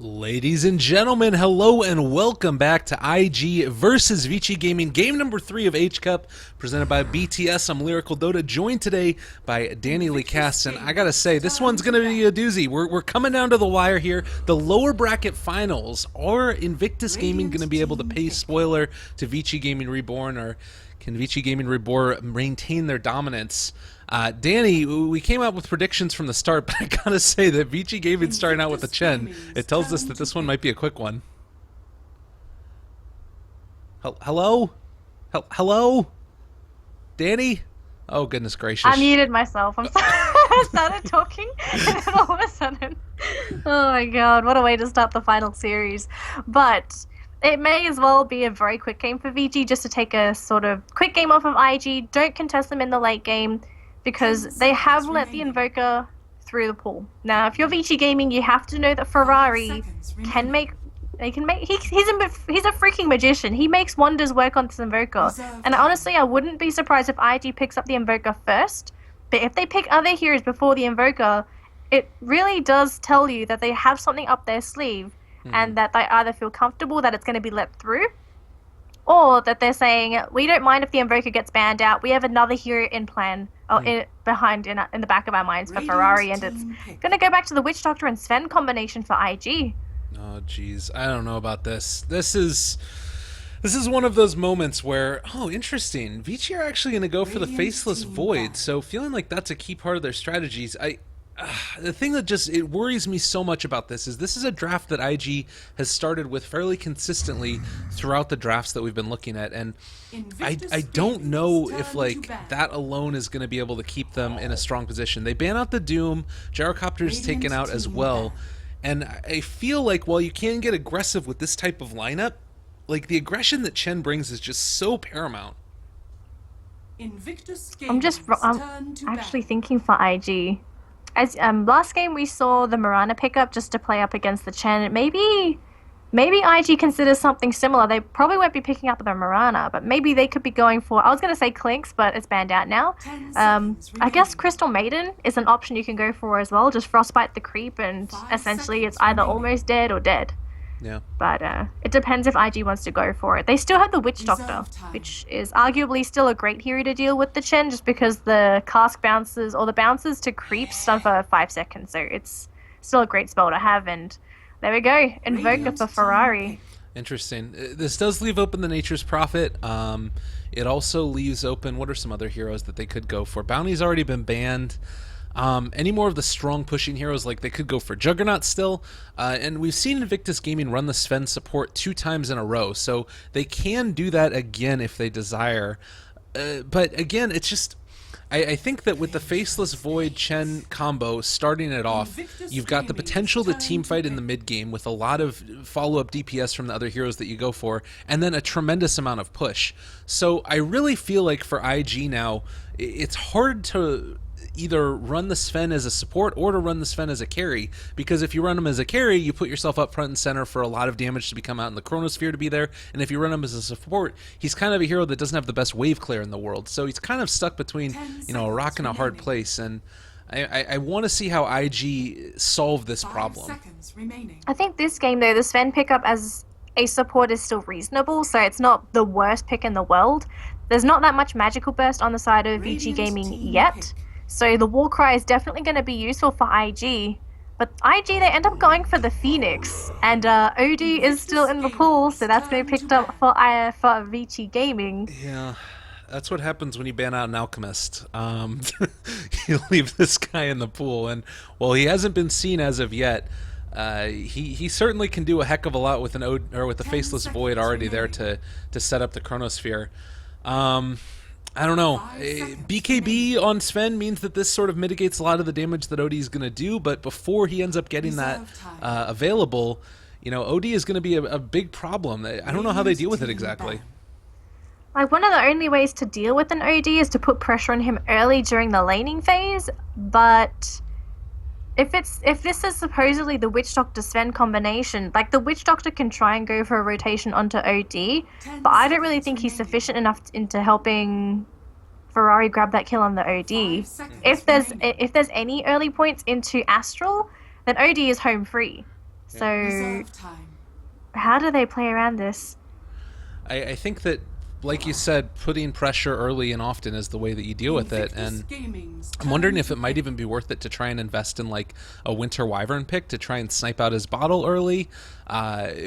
Ladies and gentlemen, hello and welcome back to IG versus VG Gaming, game number 3 of H Cup, presented by BTS. I'm Lyrical Dota, joined today by Danelie Casts, and I gotta say, this one's gonna be a doozy. We're coming down to the wire here. The lower bracket finals. Are Invictus Gaming gonna be able to pay spoiler to VG.Reborn, or can VG.Reborn maintain their dominance? Danny, we came out with predictions from the start, but I gotta say that VG Gaming starting out with a Chen, it tells us that this one might be a quick one. Hello? Hello? Danny? Oh, goodness gracious. I muted myself. I'm sorry. I started talking, and then all of a sudden, oh my god, what a way to start the final series. But it may as well be a very quick game for VG, just to take a sort of quick game off of IG. Don't contest them in the late game, because they have let the Invoker through the pool. Now, if you're VG Gaming, you have to know that Ferrari can make... he's a freaking magician. He makes wonders work on this Invoker. And honestly, I wouldn't be surprised if IG picks up the Invoker first. But if they pick other heroes before the Invoker, it really does tell you that they have something up their sleeve, and that they either feel comfortable that it's going to be let through, or that they're saying, we don't mind if the Invoker gets banned out, we have another hero in plan, or in the back of our minds for Ferrari, and it's going to go back to the Witch Doctor and Sven combination for IG. Oh, jeez. I don't know about this. This is one of those moments where, oh, interesting. VG are actually going to go for the Faceless Void, so feeling like that's a key part of their strategies. The thing that it worries me so much about this is a draft that IG has started with fairly consistently throughout the drafts that we've been looking at, and I don't know if that alone is going to be able to keep them in a strong position. They ban out the Doom, Gyrocopter's taken out as well, and I feel like while you can get aggressive with this type of lineup, like the aggression that Chen brings is just so paramount. I'm actually thinking for IG. As last game we saw the Mirana pickup just to play up against the Chen. Maybe IG considers something similar. They probably won't be picking up the Mirana, but maybe they could be going for, I was going to say Clinks, but it's banned out now. I guess Crystal Maiden is an option you can go for as well. Just Frostbite the creep, and essentially it's either almost dead or dead. Yeah. But it depends if IG wants to go for it. They still have the Witch Doctor, which is arguably still a great hero to deal with the Chen, just because the cask bounces, or the bounces to creep, stun for 5 seconds. So it's still a great spell to have, and there we go. Invoker for Ferrari. Interesting. This does leave open the Nature's Prophet. It also leaves open, what are some other heroes that they could go for? Bounty's already been banned. Any more of the strong pushing heroes, like they could go for Juggernaut still, and we've seen Invictus Gaming run the Sven support 2 times in a row, so they can do that again if they desire. But again, it's just, I think that with the Faceless Void Chen combo starting it off, you've got the potential to teamfight in the mid game with a lot of follow-up DPS from the other heroes that you go for, and then a tremendous amount of push. So I really feel like for IG now, it's hard to either run the Sven as a support or to run the Sven as a carry, because if you run him as a carry, you put yourself up front and center for a lot of damage to become out in the Chronosphere to be there, and if you run him as a support, he's kind of a hero that doesn't have the best wave clear in the world, so he's kind of stuck between, you know, a rock and a hard place, and I want to see how IG solve this problem. I think this game, though, the Sven pickup as a support is still reasonable, so it's not the worst pick in the world. There's not that much magical burst on the side of VG Gaming yet, so the Warcry is definitely going to be useful for IG. But IG, they end up going for the Phoenix, and OD is still in the pool, so that's going to be picked up for VG Gaming. Yeah, that's what happens when you ban out an Alchemist. You leave this guy in the pool, and while he hasn't been seen as of yet, he certainly can do a heck of a lot with with the Faceless Void already there to set up the Chronosphere. I don't know. BKB on Sven means that this sort of mitigates a lot of the damage that OD is going to do, but before he ends up getting that available, you know, OD is going to be a big problem. I don't know how they deal with it exactly. Like, one of the only ways to deal with an OD is to put pressure on him early during the laning phase, but if this is supposedly the Witch Doctor Sven combination, like, the Witch Doctor can try and go for a rotation onto OD, but I don't really think he's sufficient enough into helping Ferrari grab that kill on the OD. If there's any early points into Astral, then OD is home free. Yeah. So how do they play around this? I think that, like you said, putting pressure early and often is the way that you deal with it. And I'm wondering if it might even be worth it to try and invest in like a Winter Wyvern pick to try and snipe out his bottle early.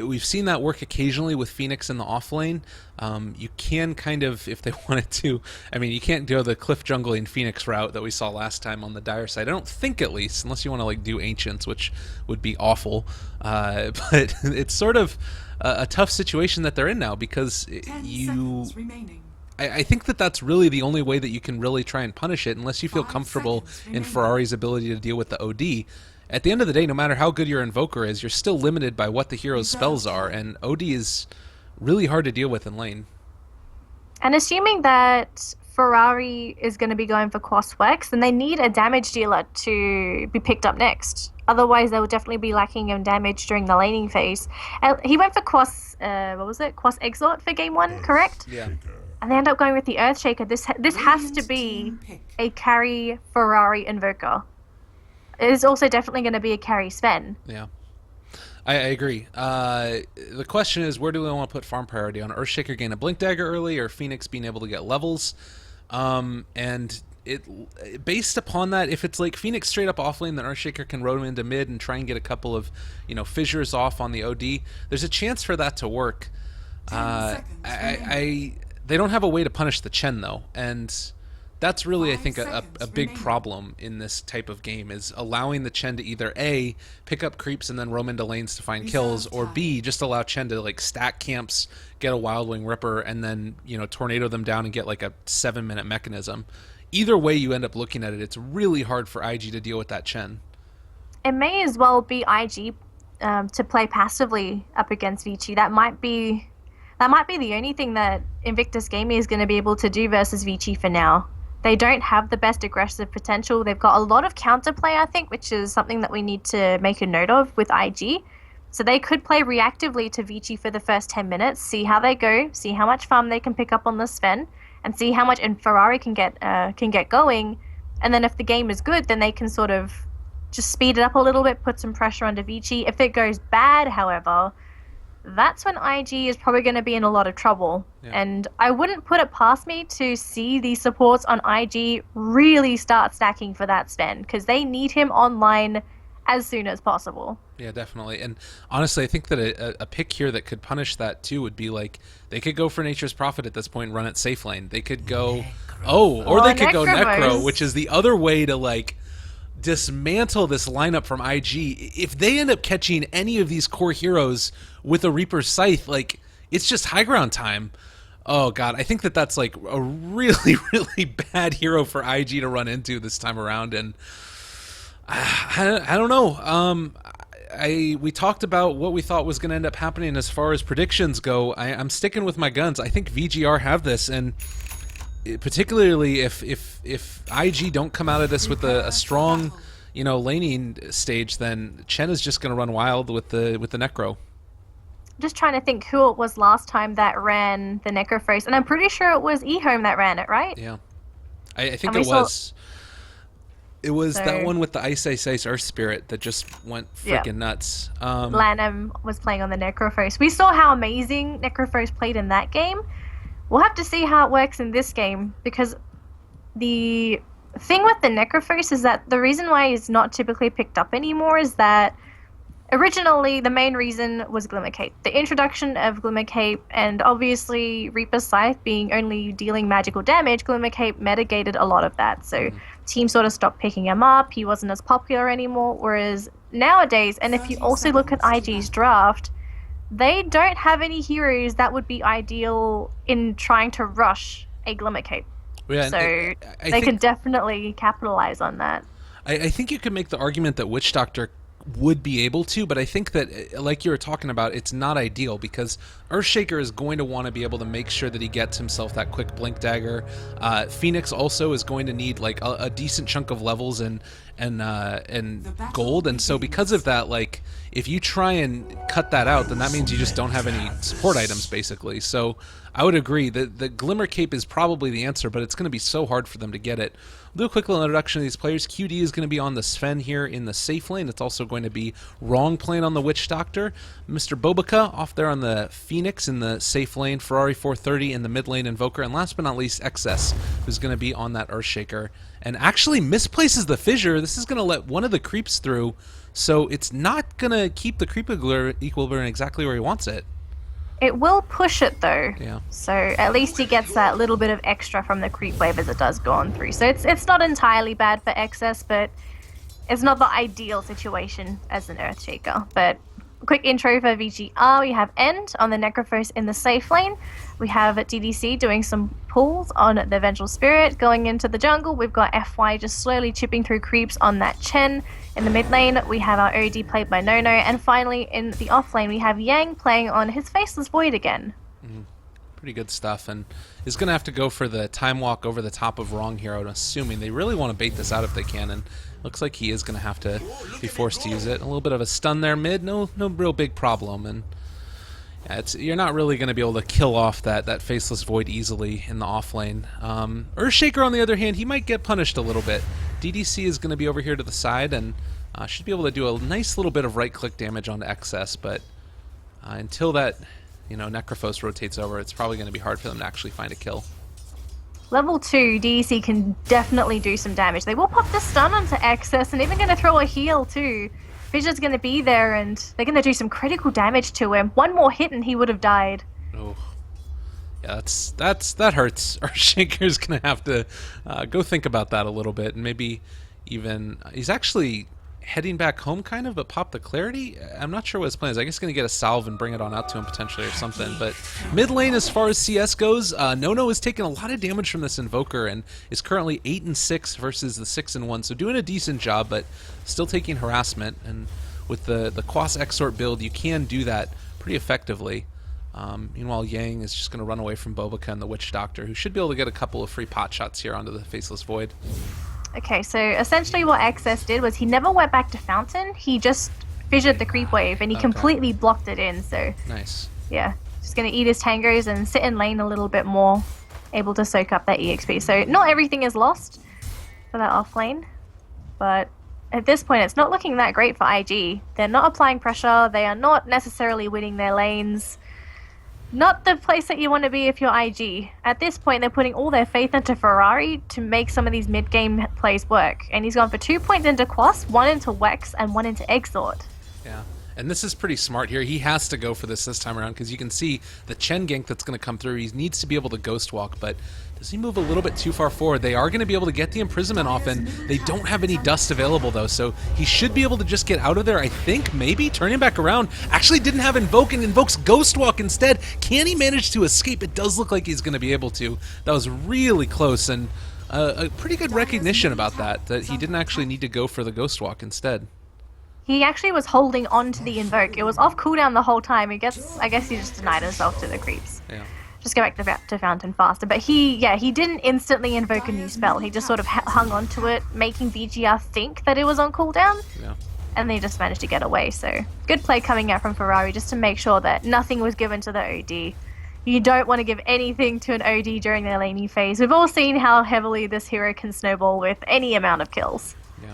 We've seen that work occasionally with Phoenix in the off lane. You can kind of, if they wanted to, I mean, you can't go the cliff jungling Phoenix route that we saw last time on the dire side. I don't think, at least, unless you want to like do Ancients, which would be awful. But it's sort of a tough situation that they're in now because I think that that's really the only way that you can really try and punish it, unless you feel comfortable in Ferrari's ability to deal with the OD. At the end of the day, no matter how good your Invoker is, you're still limited by what the hero's spells are, and OD is really hard to deal with in lane. And assuming that Ferrari is going to be going for Crossworks, then they need a damage dealer to be picked up next. Otherwise, they will definitely be lacking in damage during the laning phase. He went for Cross, what was it? Cross Exort for game 1, correct? Yeah. And they end up going with the Earthshaker. This has to be a carry Ferrari Invoker. It is also definitely going to be a carry Sven. Yeah. I agree. The question is, where do we want to put farm priority on? Earthshaker gain a Blink Dagger early, or Phoenix being able to get levels? And it based upon that, if it's like Phoenix straight up offlane, then Earthshaker can roam into mid and try and get a couple of fissures off on the OD. There's a chance for that to work. They don't have a way to punish the Chen though, and that's really, I think, a big problem in this type of game, is allowing the Chen to either A, pick up creeps and then roam into lanes to find kills, or B, just allow Chen to like stack camps, get a Wild Wing Ripper, and then tornado them down and get like a 7-minute mechanism. Either way you end up looking at it, it's really hard for IG to deal with that Chen. It may as well be IG to play passively up against VG. That might be the only thing that Invictus Gaming is going to be able to do versus VG for now. They don't have the best aggressive potential. They've got a lot of counterplay, I think, which is something that we need to make a note of with IG. So they could play reactively to VG for the first 10 minutes, see how they go, see how much farm they can pick up on the Sven, and see how much Ferrari can get going. And then if the game is good, then they can sort of just speed it up a little bit, put some pressure onto VG. If it goes bad, however, that's when IG is probably going to be in a lot of trouble. Yeah. And I wouldn't put it past me to see these supports on IG really start stacking for that Sven, because they need him online as soon as possible. Yeah, definitely. And honestly, I think that a pick here that could punish that too would be like, they could go for Nature's Prophet at this point and run it safe lane. They could go, or they could go Necro, which is the other way to like dismantle this lineup from IG. If they end up catching any of these core heroes with a Reaper's Scythe, like, it's just high ground time. Oh god, I think that that's like a really, really bad hero for IG to run into this time around, and I don't know. We talked about what we thought was going to end up happening as far as predictions go. I'm sticking with my guns. I think VG.R have this, and particularly if IG don't come out of this with a strong, laning stage, then Chen is just going to run wild with the Necro. Just trying to think who it was last time that ran the Necrophase, and I'm pretty sure it was eHome that ran it, right? Yeah, I think it was. It was that one with the Ice Earth Spirit that just went freaking nuts. Lanham was playing on the Necrophase. We saw how amazing Necrophase played in that game. We'll have to see how it works in this game, because the thing with the Necrophase is that the reason why it's not typically picked up anymore is that originally the main reason was Glimmercape. The introduction of Glimmercape, and obviously Reaper's Scythe being only dealing magical damage, Glimmercape mitigated a lot of that. So teams sort of stopped picking him up. He wasn't as popular anymore. Whereas nowadays, and if you also look at IG's draft, they don't have any heroes that would be ideal in trying to rush a Glimmercape. Yeah, so they can definitely capitalize on that. I think you can make the argument that Witch Doctor would be able to, but I think that, like you were talking about, it's not ideal, because Earthshaker is going to want to be able to make sure that he gets himself that quick Blink Dagger. Phoenix also is going to need like a decent chunk of levels, and and gold, and so because of that, like if you try and cut that out, then that means you just don't have any support items basically. So I would agree that the Glimmer Cape is probably the answer, but it's going to be so hard for them to get it. We'll do a quick little introduction of these players. QD is going to be on the Sven here in the safe lane. It's also going to be Wrong playing on the Witch Doctor. Mr. Bobica off there on the Phoenix in the safe lane. Ferrari 430 in the mid lane Invoker. And last but not least, XS, who's going to be on that Earthshaker. And actually misplaces the Fissure. This is going to let one of the creeps through, so it's not going to keep the creep equilibrium exactly where he wants it. It will push it though. Yeah. So at least he gets that little bit of extra from the creep wave as it does go on through. So it's not entirely bad for XS, but it's not the ideal situation as an Earthshaker. But quick intro for VG.R. We have End on the Necrophos in the safe lane. We have DDC doing some pulls on the Vengeful Spirit. Going into the jungle, we've got FY just slowly chipping through creeps on that Chen. In the mid lane, we have our OD played by Nono. And finally, in the off lane, we have Yang playing on his Faceless Void again. Pretty good stuff, and is going to have to go for the time walk over the top of Wrong here. I'm assuming they really want to bait this out if they can, and looks like he is going to have to be forced to use it. A little bit of a stun there mid, no real big problem, and yeah, you're not really going to be able to kill off that Faceless Void easily in the off lane. Earthshaker, on the other hand, he might get punished a little bit. DDC is going to be over here to the side, and should be able to do a nice little bit of right-click damage onto XS, but until that Necrophos rotates over, it's probably going to be hard for them to actually find a kill. Level 2, DDC can definitely do some damage. They will pop the stun onto XS and even going to throw a heal too. Fissure's going to be there and they're going to do some critical damage to him. One more hit and he would have died. Oh, yeah, that hurts. Earthshaker's going to have to go think about that a little bit, and maybe even he's actually heading back home kind of, but pop the Clarity. I'm not sure what his plan is. I guess he's going to get a salve and bring it on out to him potentially or something. But mid lane, as far as CS goes, Nono is taking a lot of damage from this Invoker and is currently 8-6 versus the 6-1, so doing a decent job, but still taking harassment. And with the Quas Exort build, you can do that pretty effectively. Meanwhile, Yang is just going to run away from Bobica and the Witch Doctor, who should be able to get a couple of free pot shots here onto the Faceless Void. Okay, so essentially what XS did was he never went back to Fountain. He just fissured the creep wave and he completely blocked it in. So nice. Yeah, just going to eat his tangos and sit in lane a little bit more, able to soak up that EXP. So not everything is lost for that off lane, but at this point it's not looking that great for IG. They're not applying pressure. They are not necessarily winning their lanes. Not the place that you want to be if you're IG. At this point, they're putting all their faith into Ferrari to make some of these mid-game plays work. And he's gone for 2 points into Quas, 1 into Wex, and 1 into Exort. Yeah, and this is pretty smart here. He has to go for this time around because you can see the Chen gank that's going to come through. He needs to be able to Ghost Walk, but does he move a little bit too far forward? They are going to be able to get the imprisonment off, and they don't have any dust available though, so he should be able to just get out of there, I think, maybe. Turning back around, actually didn't have Invoke and invokes Ghost Walk instead. Can he manage to escape? It does look like he's going to be able to. That was really close, and a pretty good recognition about that he didn't actually need to go for the Ghost Walk instead. He actually was holding on to the Invoke. It was off cooldown the whole time. I guess he just denied himself to the creeps. Yeah. Just go back to Fountain faster. But he didn't instantly invoke a new spell. He just sort of hung on to it, making VGR think that it was on cooldown. Yeah. And they just managed to get away. So good play coming out from Ferrari just to make sure that nothing was given to the OD. You don't want to give anything to an OD during their laning phase. We've all seen how heavily this hero can snowball with any amount of kills. Yeah.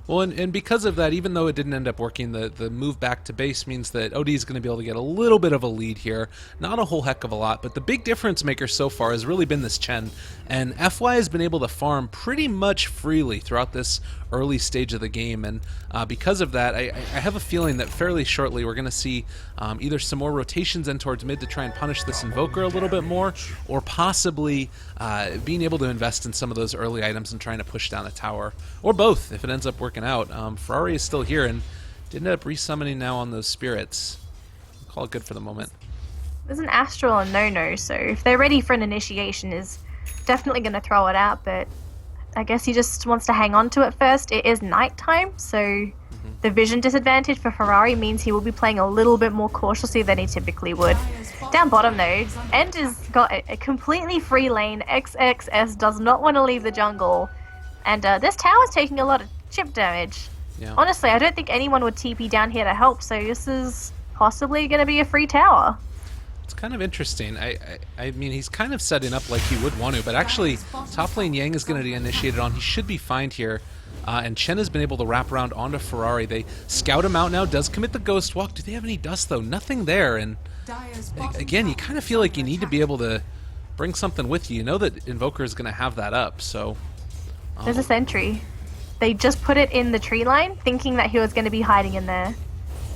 Well, and because of that, even though it didn't end up working, the move back to base means that OD is going to be able to get a little bit of a lead here. Not a whole heck of a lot, but the big difference maker so far has really been this Chen. And FY has been able to farm pretty much freely throughout this early stage of the game. And because of that, I have a feeling that fairly shortly we're going to see either some more rotations in towards mid to try and punish this Invoker a little bit more, or possibly being able to invest in some of those early items and trying to push down a tower. Or both, if it ends up working out. Ferrari is still here and did end up resummoning now on those spirits. I'll call it good for the moment. There's an Astral and No-No, so if they're ready for an initiation, is definitely going to throw it out, but I guess he just wants to hang on to it first. It is nighttime, so the vision disadvantage for Ferrari means he will be playing a little bit more cautiously than he typically would. Down bottom though, End has got a completely free lane. XXS does not want to leave the jungle. And this tower is taking a lot of chip damage. Yeah. Honestly, I don't think anyone would TP down here to help, so this is possibly going to be a free tower. It's kind of interesting. I mean, he's kind of setting up like he would want to, but actually, top lane Yang is going to be initiated on. He should be fine here. And Chen has been able to wrap around onto Ferrari. They scout him out now, does commit the Ghost Walk. Do they have any dust, though? Nothing there. And again, you kind of feel like you need to be able to bring something with you. You know that Invoker is going to have that up, so... There's a sentry. They just put it in the tree line, thinking that he was going to be hiding in there.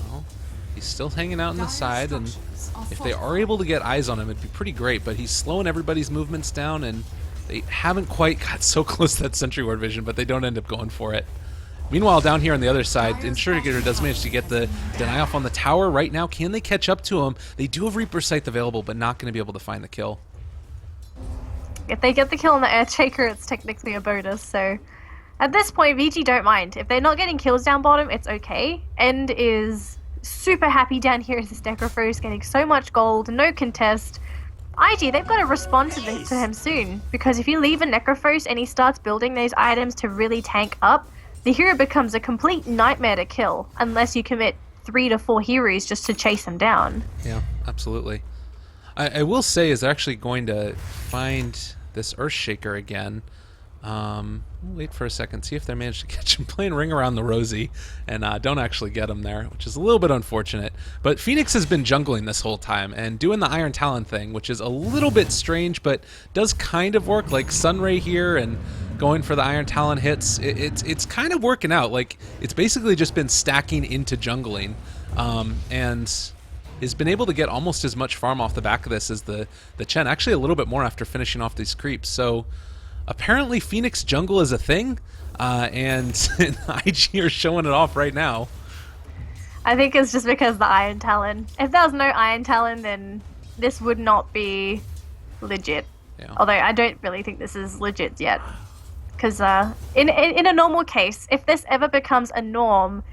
Well, he's still hanging out on the side, and if they are able to get eyes on him, it'd be pretty great, but he's slowing everybody's movements down, and they haven't quite got so close to that sentry ward vision, but they don't end up going for it. Meanwhile, down here on the other side, Insurgator does manage to get the deny off on the tower right now. Can they catch up to him? They do have Reaper Scythe available, but not going to be able to find the kill. If they get the kill on the Earthshaker, it's technically a bonus, so... At this point, VG don't mind. If they're not getting kills down bottom, it's okay. End is super happy down here as this Necrophos is getting so much gold, no contest. IG, they've got to respond to him soon, because if you leave a Necrophos and he starts building those items to really tank up, the hero becomes a complete nightmare to kill, unless you commit 3 to 4 heroes just to chase him down. Yeah, absolutely. I will say is they're actually going to find this Earthshaker again. We'll wait for a second, see if they manage to catch him playing Ring Around the Rosie, and don't actually get him there, which is a little bit unfortunate. But Phoenix has been jungling this whole time and doing the Iron Talon thing, which is a little bit strange, but does kind of work, like Sunray here and going for the Iron Talon hits. It's kind of working out. Like, it's basically just been stacking into jungling, and has been able to get almost as much farm off the back of this as the Chen, actually a little bit more after finishing off these creeps. So apparently Phoenix jungle is a thing, and IG are showing it off right now. I think it's just because the Iron Talon. If there was no Iron Talon, then this would not be legit. Yeah. Although I don't really think this is legit yet. Because in a normal case, if this ever becomes a norm,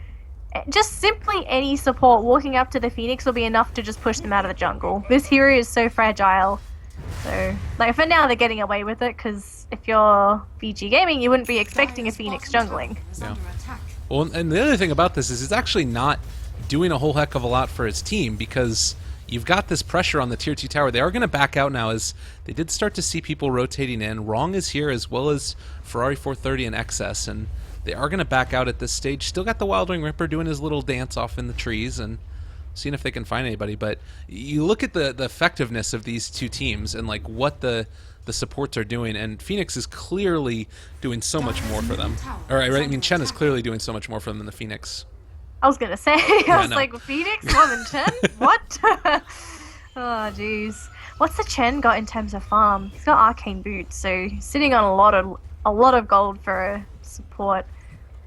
just simply any support walking up to the Phoenix will be enough to just push them out of the jungle. This hero is so fragile. So, like, for now they're getting away with it, because if you're VG Gaming, you wouldn't be expecting a Phoenix jungling. Yeah. Well, and the other thing about this is it's actually not doing a whole heck of a lot for his team, because you've got this pressure on the tier 2 tower. They are going to back out now, as they did start to see people rotating in. Wrong is here, as well as Ferrari 430 and XS, and they are going to back out at this stage. Still got the Wild Wing Ripper doing his little dance off in the trees and seeing if they can find anybody. But you look at the effectiveness of these two teams and like what the supports are doing, and Phoenix is clearly doing so much more for them. All right, I mean, Chen is clearly doing so much more for them than the Phoenix. I was gonna say, I was like, Phoenix more than Chen? What? Oh, jeez. What's the Chen got in terms of farm? He's got Arcane Boots, so he's sitting on a lot of gold for support.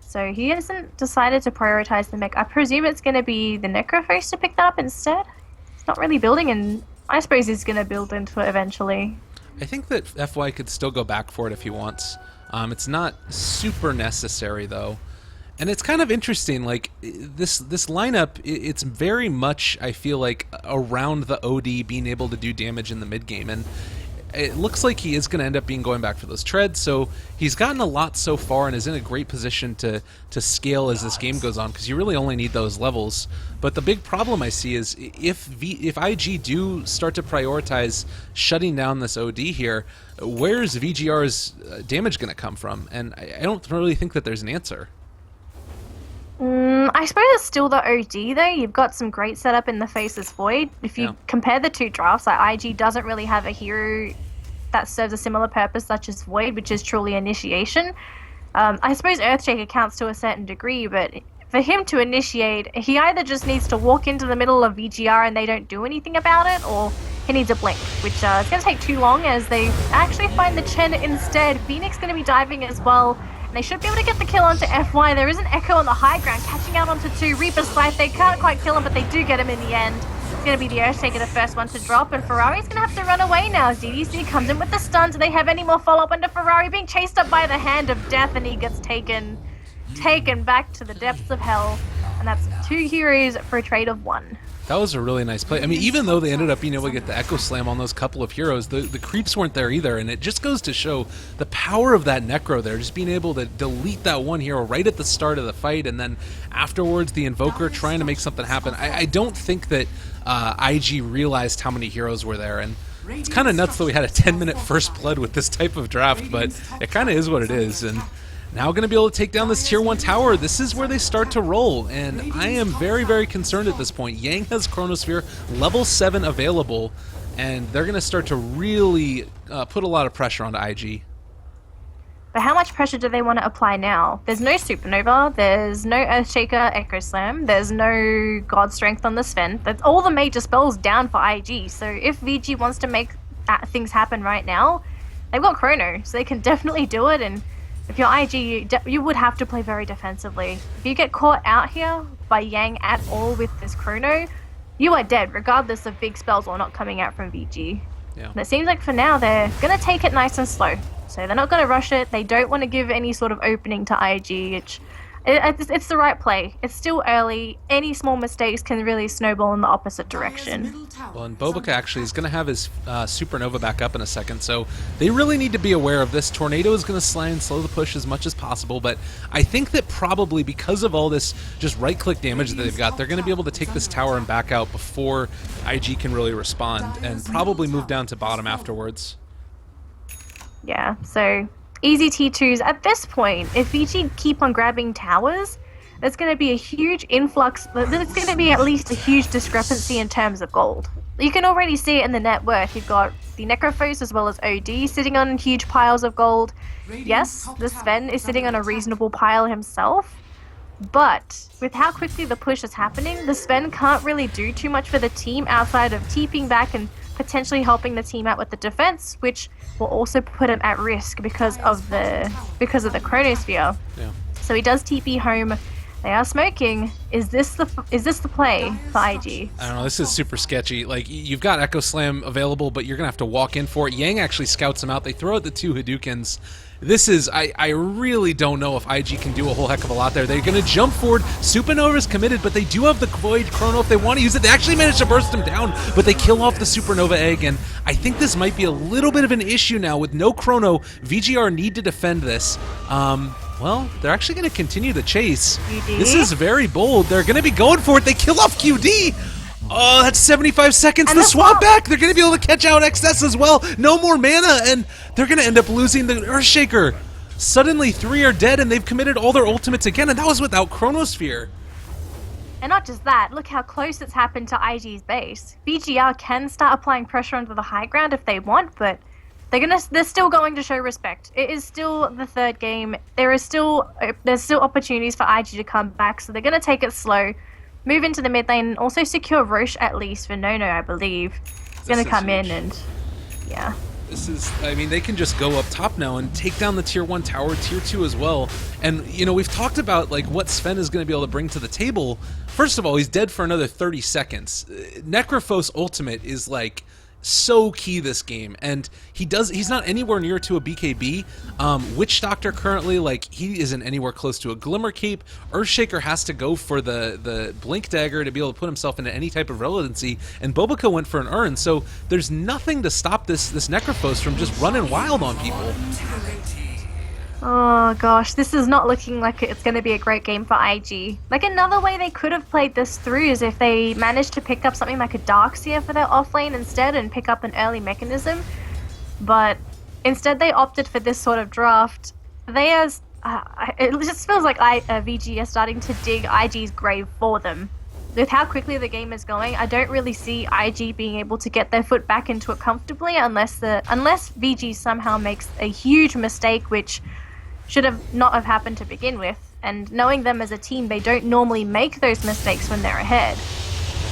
So he hasn't decided to prioritize the mech. I presume it's going to be the Necrophos to pick that up instead. He's not really building, and I suppose he's going to build into it eventually. I think that FY could still go back for it if he wants. It's not super necessary, though. And it's kind of interesting, like, this lineup, it's very much, I feel like, around the OD being able to do damage in the mid-game. And it looks like he is going to end up going back for those treads, so he's gotten a lot so far and is in a great position to scale as this game goes on, because you really only need those levels. But the big problem I see is if IG do start to prioritize shutting down this OD here, where's VG.R's damage going to come from? And I don't really think that there's an answer. I suppose it's still the OD though. You've got some great setup in the Faceless Void. If you compare the two drafts, like IG doesn't really have a hero that serves a similar purpose such as Void, which is truly initiation. I suppose Earthshaker counts to a certain degree, but for him to initiate, he either just needs to walk into the middle of VG.R and they don't do anything about it, or he needs a blink, which is going to take too long as they actually find the Chen instead. Phoenix going to be diving as well. They should be able to get the kill onto FY. There is an Echo on the high ground, catching out onto 2. Reaper Scythe, they can't quite kill him, but they do get him in the end. It's going to be the Earthshaker, the first one to drop, and Ferrari's going to have to run away now. DDC comes in with the stun. Do they have any more follow-up under Ferrari? Being chased up by the Hand of Death, and he gets taken back to the depths of hell. And that's 2 heroes for a trade of 1. That was a really nice play. I mean, even though they ended up being able to get the Echo Slam on those couple of heroes, the creeps weren't there either, and it just goes to show the power of that Necro there, just being able to delete that one hero right at the start of the fight, and then afterwards the Invoker trying to make something happen. I don't think that IG realized how many heroes were there, and it's kind of nuts that we had a 10-minute first blood with this type of draft, but it kind of is what it is. And now going to be able to take down this tier 1 tower. This is where they start to roll, and I am very, very concerned at this point. Yang has Chronosphere, level 7 available, and they're going to start to really put a lot of pressure onto IG. But how much pressure do they want to apply now? There's no Supernova, there's no Earthshaker Echo Slam, there's no God Strength on the Sven. That's all the major spells down for IG, so if VG wants to make things happen right now, they've got Chrono, so they can definitely do it. And if you're IG, you would have to play very defensively. If you get caught out here by Yang at all with this Chrono, you are dead, regardless of big spells or not coming out from VG. Yeah. And it seems like for now, they're going to take it nice and slow. So they're not going to rush it. They don't want to give any sort of opening to IG, which it's the right play. It's still early. Any small mistakes can really snowball in the opposite direction. Well, and Bobica actually is going to have his Supernova back up in a second, so they really need to be aware of this. Tornado is going to slow the push as much as possible, but I think that probably because of all this just right-click damage that they've got, they're going to be able to take this tower and back out before IG can really respond, and probably move down to bottom afterwards. Yeah, so easy T2s. At this point, if VG keep on grabbing towers, there's going to be a huge influx. There's going to be at least a huge discrepancy in terms of gold. You can already see it in the net worth. You've got the Necrophos as well as OD sitting on huge piles of gold. Yes, the Sven is sitting on a reasonable pile himself, but with how quickly the push is happening, the Sven can't really do too much for the team outside of TPing back and potentially helping the team out with the defense, which will also put him at risk because of the Chronosphere. Yeah. So he does TP home. They are smoking. Is this the play for IG? I don't know. This is super sketchy. Like, you've got Echo Slam available, but you're gonna have to walk in for it. Yang actually scouts him out. They throw out the 2 Hadoukens. This is, I really don't know if IG can do a whole heck of a lot there. They're going to jump forward. Supernova's committed, but they do have the Void Chrono if they want to use it. They actually managed to burst him down, but they kill off the Supernova egg, and I think this might be a little bit of an issue now. With no Chrono, VGR need to defend this. Well, they're actually going to continue the chase. QD? This is very bold. They're going to be going for it. They kill off QD. Oh, that's 75 seconds. And the the swap swap. back. They're going to be able to catch out XS as well. No more mana, and they're going to end up losing the Earthshaker. Suddenly, 3 are dead, and they've committed all their ultimates again, and that was without Chronosphere. And not just that, look how close it's happened to IG's base. VGR can start applying pressure onto the high ground if they want, but they're still going to show respect. It is still the 3rd game. There's still opportunities for IG to come back, so they're going to take it slow. Move into the mid lane and also secure Roche at least for Nono, I believe. He's going to come in and, yeah. This is, I mean, they can just go up top now and take down the tier 1 tower, tier 2 as well. And, you know, we've talked about, like, what Sven is going to be able to bring to the table. First of all, he's dead for another 30 seconds. Necrophos ultimate is, like, so key this game, and he's not anywhere near to a BKB. Witch Doctor currently, like, he isn't anywhere close to a Glimmer Cape. Earthshaker has to go for the Blink Dagger to be able to put himself into any type of relevancy, and Bobica went for an Urn, so there's nothing to stop this Necrophos from just running wild on people. Oh gosh, this is not looking like it's going to be a great game for IG. Like, another way they could have played this through is if they managed to pick up something like a Darkseer for their offlane instead and pick up an early mechanism. But instead they opted for this sort of draft. It just feels like VG are starting to dig IG's grave for them. With how quickly the game is going, I don't really see IG being able to get their foot back into it comfortably unless VG somehow makes a huge mistake, which should have not have happened to begin with. And knowing them as a team, they don't normally make those mistakes when they're ahead.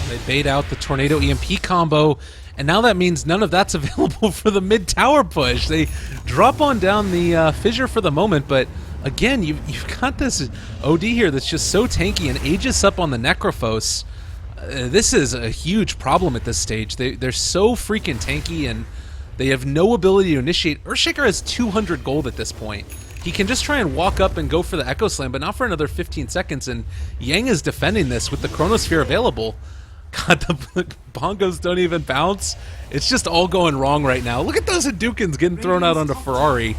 They bait out the Tornado EMP combo, and now that means none of that's available for the mid-tower push. They drop on down the fissure for the moment, but again, you've got this OD here that's just so tanky, and Aegis up on the Necrophos. This is a huge problem at this stage. They're so freaking tanky, and they have no ability to initiate. Earthshaker has 200 gold at this point. he can just try and walk up and go for the Echo Slam, but not for another 15 seconds, and Yang is defending this with the Chronosphere available. God, the bongos don't even bounce. It's just all going wrong right now. Look at those Hadoukens getting thrown out onto Ferrari.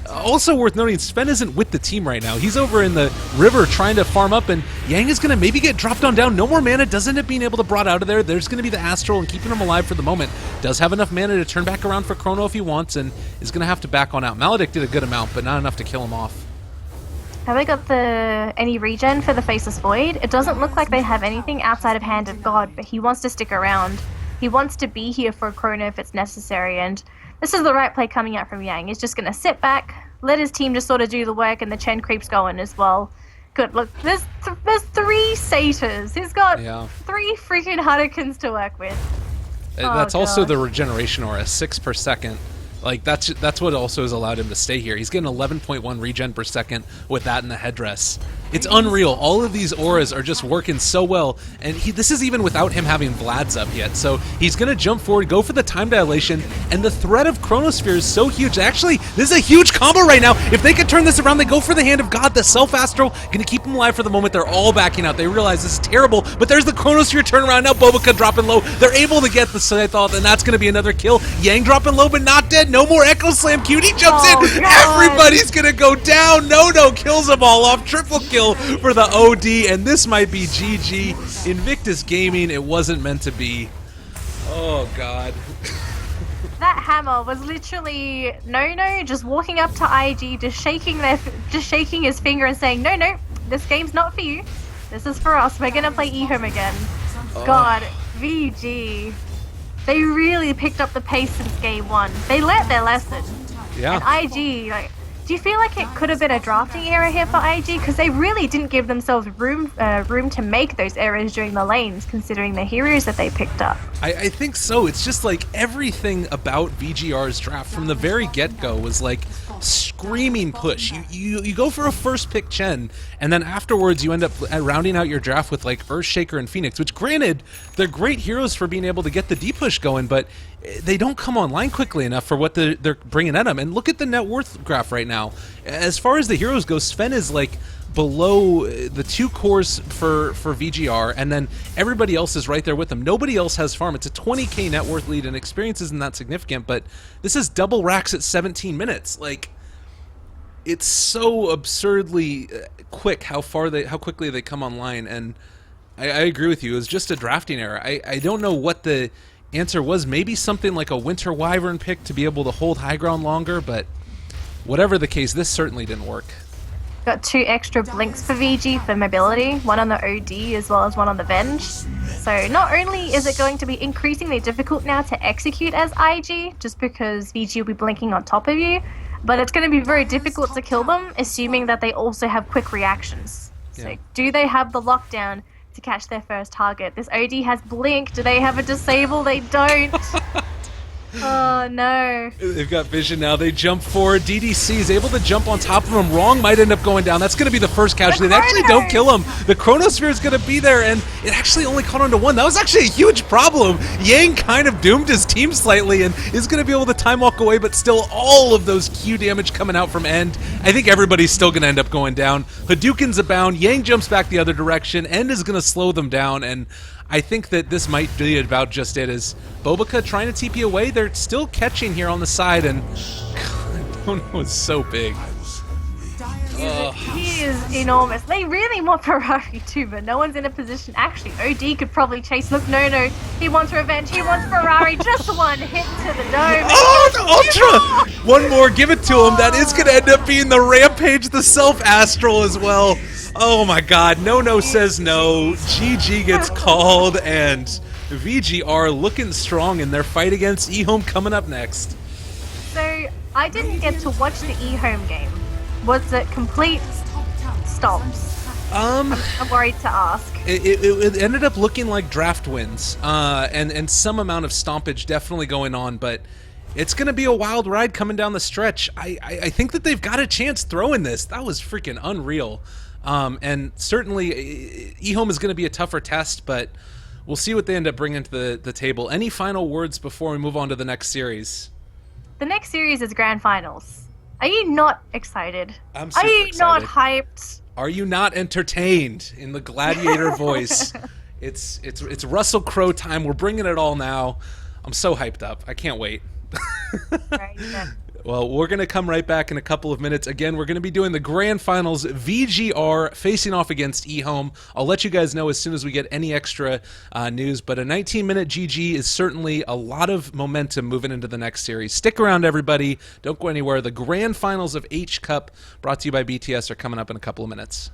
Also worth noting, Sven isn't with the team right now. He's over in the river trying to farm up, and Yang is going to maybe get dropped on down. No more mana, does end up being able to brought out of there. There's going to be the Astral and keeping him alive for the moment. Does have enough mana to turn back around for Chrono if he wants, and is going to have to back on out. Maledict did a good amount, but not enough to kill him off. Have they got any regen for the Faceless Void? It doesn't look like they have anything outside of Hand of God, but he wants to stick around. He wants to be here for Chrono if it's necessary, and this is the right play coming out from Yang. He's just going to sit back, let his team just sort of do the work, and the Chen creeps going as well. Good, look, there's 3 Satyrs. He's got 3 freaking Hadoukens to work with. That's also the regeneration aura, 6 per second. Like, that's what also has allowed him to stay here. He's getting 11.1 regen per second with that in the headdress. It's unreal. All of these auras are just working so well, and this is even without him having Vlad's up yet. So he's going to jump forward, go for the time dilation, and the threat of Chronosphere is so huge. Actually, this is a huge combo right now. If they could turn this around, they go for the Hand of God, the Self-Astral, going to keep him alive for the moment. They're all backing out. They realize this is terrible, but there's the Chronosphere turnaround. Now Bobica dropping low. They're able to get the Scythe, and that's going to be another kill. Yang dropping low, but not dead. No more Echo Slam. Cutie jumps in. God. Everybody's going to go down. No kills them all off. Triple kill for the OD, and this might be GG. Invictus Gaming, it wasn't meant to be. Oh, God. That hammer was literally No, just walking up to IG, just shaking his finger and saying, no, this game's not for you. This is for us. We're going to play eHome again. God, VG. They really picked up the pace since game 1. They learnt their lesson. Yeah. And IG, like, do you feel like it could have been a drafting error here for IG? Because they really didn't give themselves room to make those errors during the lanes, considering the heroes that they picked up. I think so. It's just like everything about VG.R's draft from the very get-go was like screaming push. You go for a first pick Chen, and then afterwards you end up rounding out your draft with like Earthshaker and Phoenix, which granted, they're great heroes for being able to get the D-push going, but they don't come online quickly enough for what they're bringing at them. And look at the net worth graph right now. As far as the heroes go, Sven is like below the 2 cores for VG.R, and then everybody else is right there with them. Nobody else has farm. It's a 20k net worth lead, and experience isn't that significant, but this is double racks at 17 minutes. Like, it's so absurdly quick how quickly they come online, and I agree with you. It was just a drafting error. I don't know what the answer was. Maybe something like a Winter Wyvern pick to be able to hold high ground longer, but whatever the case, this certainly didn't work. Got 2 extra blinks for VG for mobility, one on the OD as well as one on the Venge. So not only is it going to be increasingly difficult now to execute as IG, just because VG will be blinking on top of you, but it's going to be very difficult to kill them, assuming that they also have quick reactions. So do they have the lockdown to catch their first target? This OD has blink. Do they have a disable? They don't. Oh no. They've got vision now. They jump forward. DDC is able to jump on top of him. Wrong might end up going down. That's going to be the first casualty. They actually don't kill him. The Chronosphere is going to be there, and it actually only caught on to 1. That was actually a huge problem. Yang kind of doomed his team slightly and is going to be able to time walk away, but still all of those Q damage coming out from End. I think everybody's still going to end up going down. Hadoukens abound. Yang jumps back the other direction. End is going to slow them down, and I think that this might be about just it. Is Bobica trying to TP away? They're still catching here on the side, and God, Dono is so big. He is enormous. They really want Ferrari too, but no one's in a position. Actually, OD could probably chase. Look, no, he wants revenge. He wants Ferrari. Just one hit to the dome. Oh, the Ultra! One more, give it to him. That is going to end up being the Rampage, the Self-Astral as well. Oh my God, No says no. GG gets called, and VG.R looking strong in their fight against eHome coming up next. So, I didn't get to watch the eHome game. Was it complete stops? I'm worried to ask. It ended up looking like draft wins, and some amount of stompage definitely going on, but it's going to be a wild ride coming down the stretch. I think that they've got a chance throwing this. That was freaking unreal. And certainly eHome is going to be a tougher test, but we'll see what they end up bringing to the table. Any final words before we move on to the next series? The next series is Grand Finals. Are you not excited? I'm Are super you not excited. hyped? Are you not entertained? In the gladiator voice, it's Russell Crowe time. We're bringing it all now. I'm so hyped up. I can't wait. Right then. Well, we're going to come right back in a couple of minutes. Again, we're going to be doing the grand finals, VG.R facing off against eHome. I'll let you guys know as soon as we get any extra news, but a 19-minute GG is certainly a lot of momentum moving into the next series. Stick around, everybody. Don't go anywhere. The grand finals of H Cup, brought to you by BTS, are coming up in a couple of minutes.